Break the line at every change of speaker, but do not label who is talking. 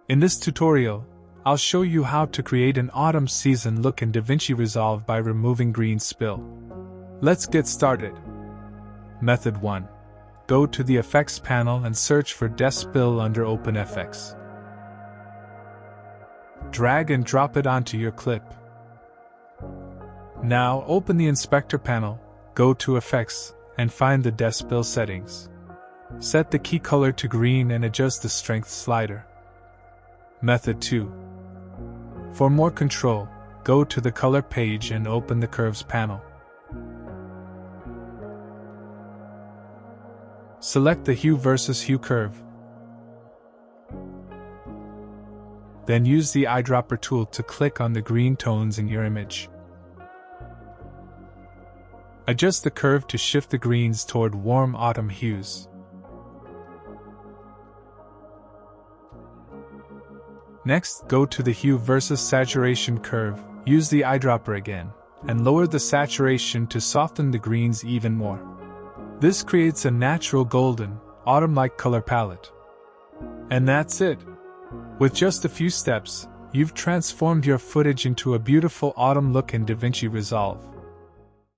In this tutorial, I'll show you how to create an autumn season look in DaVinci Resolve by removing green spill. Let's get started. Method 1. Go to the Effects panel and search for Despill under OpenFX. Drag and drop it onto your clip. Now open the Inspector panel, go to Effects, and find the Despill settings. Set the key color to green and adjust the strength slider. Method 2. For more control, go to the Color page and open the Curves panel. Select the Hue versus Hue curve. Then use the eyedropper tool to click on the green tones in your image. Adjust the curve to shift the greens toward warm autumn hues. Next, go to the Hue versus Saturation curve, use the eyedropper again, and lower the saturation to soften the greens even more. This creates a natural golden, autumn-like color palette. And that's it! With just a few steps, you've transformed your footage into a beautiful autumn look in DaVinci Resolve.